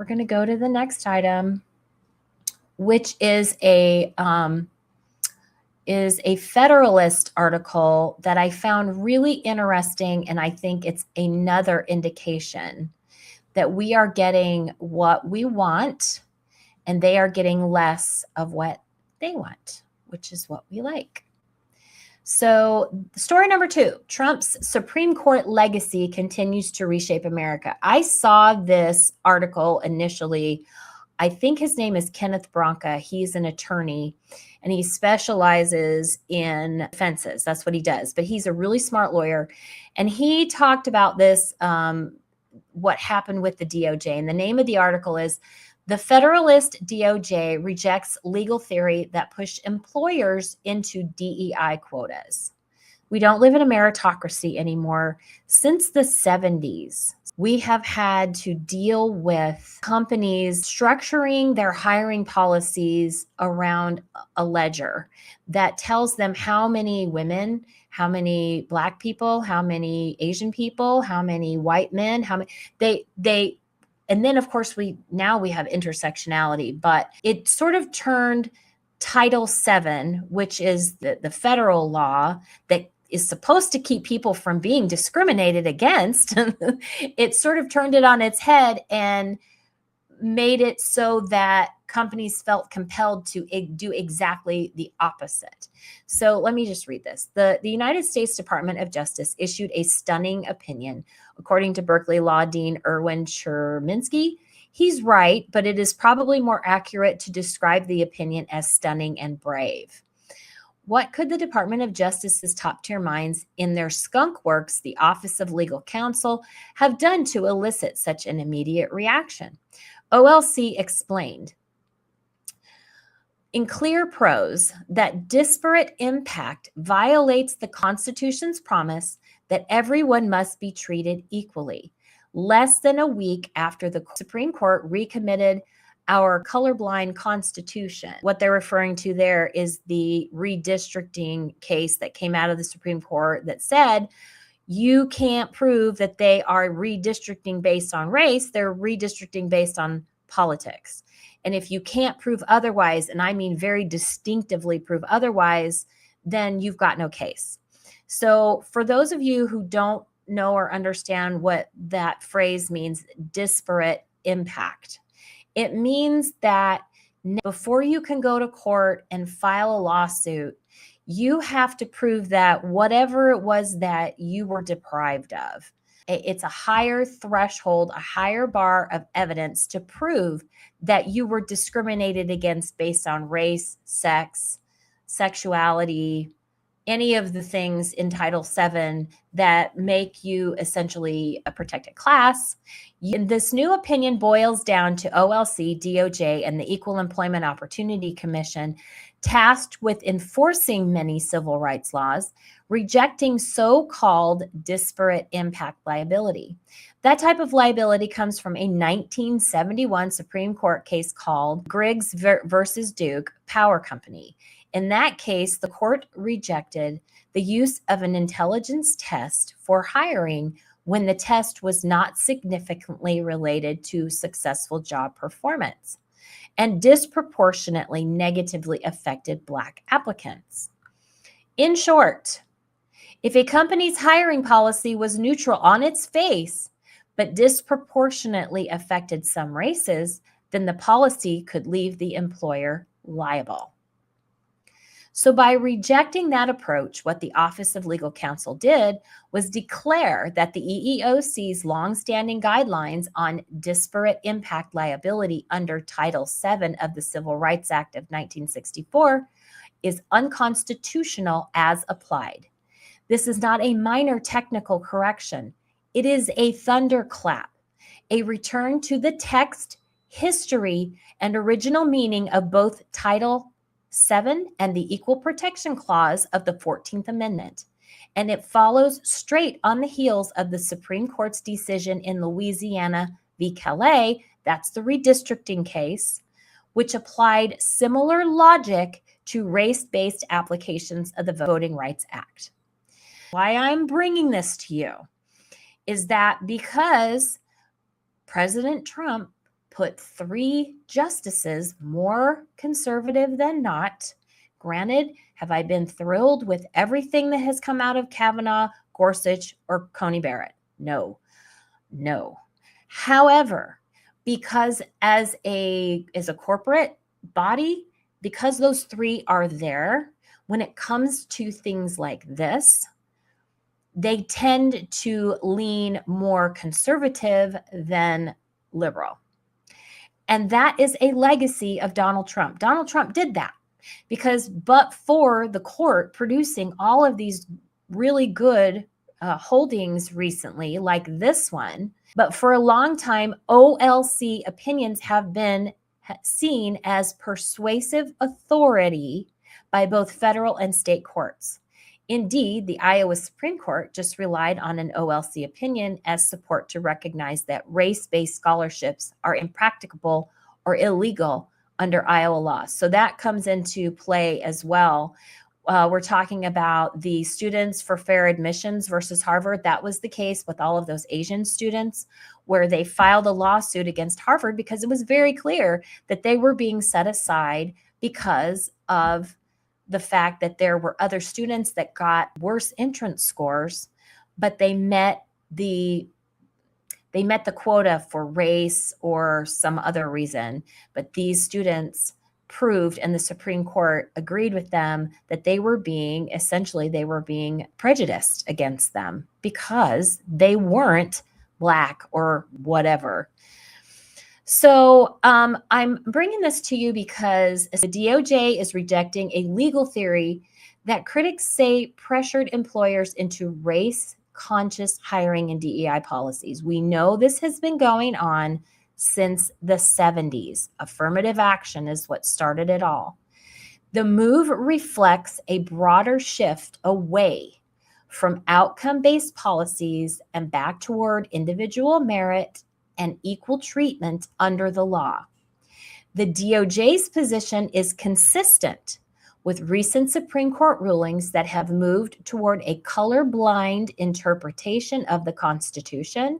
we're going to go to the next item, which is a Federalist article that I found really interesting, and I think it's another indication that we are getting what we want and they are getting less of what they want, which is what we like. So story number 2, Trump's Supreme Court legacy continues to reshape America. I saw this article initially. I think his name is Kenneth Branca. He's an attorney and he specializes in defenses. That's what he does. But he's a really smart lawyer. And he talked about this, what happened with the DOJ. And the name of the article is "The Federalist DOJ Rejects Legal Theory That Pushed Employers into DEI Quotas." We don't live in a meritocracy anymore. Since the 70s, we have had to deal with companies structuring their hiring policies around a ledger that tells them how many women, how many Black people, how many Asian people, how many white men, how many they and then, of course, we have intersectionality, but it sort of turned Title VII, which is the federal law that is supposed to keep people from being discriminated against. It sort of turned it on its head and made it so that companies felt compelled to do exactly the opposite. So let me just read this. The United States Department of Justice issued a stunning opinion. According to Berkeley Law Dean Erwin Cherminsky, he's right, but it is probably more accurate to describe the opinion as stunning and brave. What could the Department of Justice's top-tier minds in their skunk works, the Office of Legal Counsel, have done to elicit such an immediate reaction? OLC explained in clear prose that disparate impact violates the Constitution's promise that everyone must be treated equally. Less than a week after the Supreme Court recommitted our colorblind Constitution, what they're referring to there is the redistricting case that came out of the Supreme Court that said you can't prove that they are redistricting based on race, they're redistricting based on politics. And if you can't prove otherwise, and I mean very distinctively prove otherwise, then you've got no case. So for those of you who don't know or understand what that phrase means, disparate impact, it means that before you can go to court and file a lawsuit, you have to prove that whatever it was that you were deprived of, it's a higher threshold, a higher bar of evidence to prove that you were discriminated against based on race, sex, sexuality, any of the things in Title VII that make you essentially a protected class. This new opinion boils down to OLC, DOJ, and the Equal Employment Opportunity Commission, tasked with enforcing many civil rights laws, rejecting so-called disparate impact liability. That type of liability comes from a 1971 Supreme Court case called Griggs versus Duke Power Company. In that case, the court rejected the use of an intelligence test for hiring when the test was not significantly related to successful job performance and disproportionately negatively affected Black applicants. In short, if a company's hiring policy was neutral on its face, but disproportionately affected some races, then the policy could leave the employer liable. So by rejecting that approach, what the Office of Legal Counsel did was declare that the EEOC's longstanding guidelines on disparate impact liability under Title VII of the Civil Rights Act of 1964 is unconstitutional as applied. This is not a minor technical correction. It is a thunderclap, a return to the text, history, and original meaning of both Title VII and the Equal Protection Clause of the 14th Amendment. And it follows straight on the heels of the Supreme Court's decision in Louisiana v. Calais, that's the redistricting case, which applied similar logic to race-based applications of the Voting Rights Act. Why I'm bringing this to you is that because President Trump put 3 justices, more conservative than not. Granted, have I been thrilled with everything that has come out of Kavanaugh, Gorsuch, or Coney Barrett? No. However, because as a corporate body, because those 3 are there, when it comes to things like this, they tend to lean more conservative than liberal. And that is a legacy of Donald Trump. Donald Trump did that because, but for the court producing all of these really good holdings recently, like this one, but for a long time, OLC opinions have been seen as persuasive authority by both federal and state courts. Indeed, the Iowa Supreme Court just relied on an OLC opinion as support to recognize that race-based scholarships are impracticable or illegal under Iowa law. So that comes into play as well. We're talking about the Students for Fair Admissions versus Harvard. That was the case with all of those Asian students where they filed a lawsuit against Harvard because it was very clear that they were being set aside because of the fact that there were other students that got worse entrance scores, but they met the quota for race or some other reason. But these students proved, and the Supreme Court agreed with them, that they were being prejudiced against them because they weren't Black or whatever. So I'm bringing this to you because the DOJ is rejecting a legal theory that critics say pressured employers into race-conscious hiring and DEI policies. We know this has been going on since the 70s. Affirmative action is what started it all. The move reflects a broader shift away from outcome-based policies and back toward individual merit and equal treatment under the law. The DOJ's position is consistent with recent Supreme Court rulings that have moved toward a colorblind interpretation of the Constitution.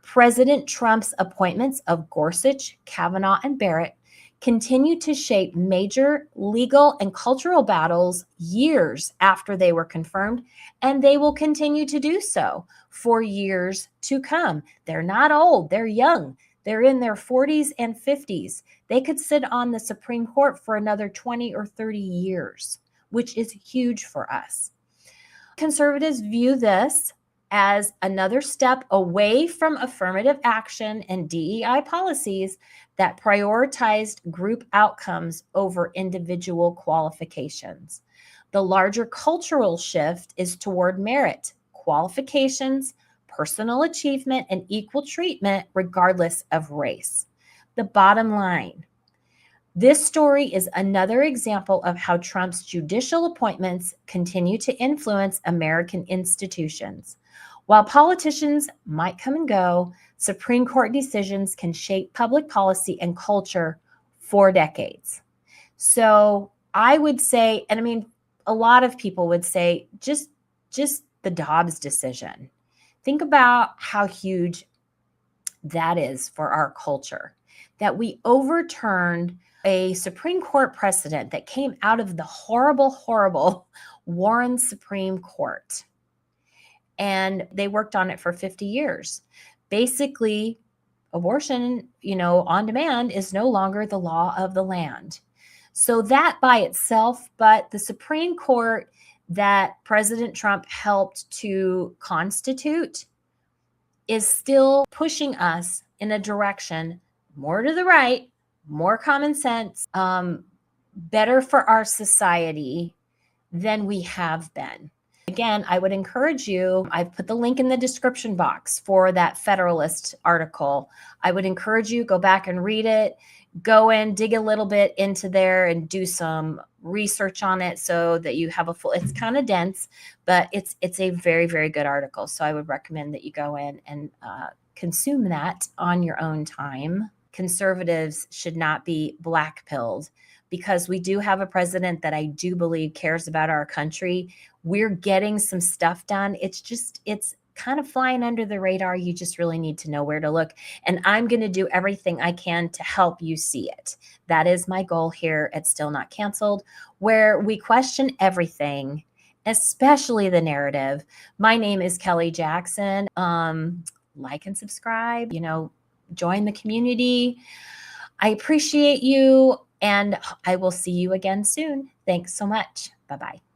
President Trump's appointments of Gorsuch, Kavanaugh, and Barrett continue to shape major legal and cultural battles years after they were confirmed, and they will continue to do so for years to come. They're not old, they're young. They're in their 40s and 50s. They could sit on the Supreme Court for another 20 or 30 years, which is huge for us. Conservatives view this as another step away from affirmative action and DEI policies that prioritized group outcomes over individual qualifications. The larger cultural shift is toward merit, qualifications, personal achievement, and equal treatment regardless of race. The bottom line, this story is another example of how Trump's judicial appointments continue to influence American institutions. While politicians might come and go, Supreme Court decisions can shape public policy and culture for decades. So I would say, and I mean, a lot of people would say, just the Dobbs decision. Think about how huge that is for our culture, that we overturned a Supreme Court precedent that came out of the horrible Warren Supreme Court. And they worked on it for 50 years. Basically, abortion, on demand is no longer the law of the land. So that by itself, but the Supreme Court that President Trump helped to constitute is still pushing us in a direction more to the right, more common sense, better for our society than we have been. Again, I would encourage you, I've put the link in the description box for that Federalist article. I would encourage you, go back and read it, go in, dig a little bit into there and do some research on it so that you have it's kind of dense, but it's a very, very good article. So I would recommend that you go in and consume that on your own time. Conservatives should not be black-pilled because we do have a president that I do believe cares about our country. We're getting some stuff done. It's kind of flying under the radar. You just really need to know where to look. And I'm going to do everything I can to help you see it. That is my goal here at Still Not Canceled, where we question everything, especially the narrative. My name is Kelly Jackson. Like and subscribe, join the community. I appreciate you, and I will see you again soon. Thanks so much. Bye-bye.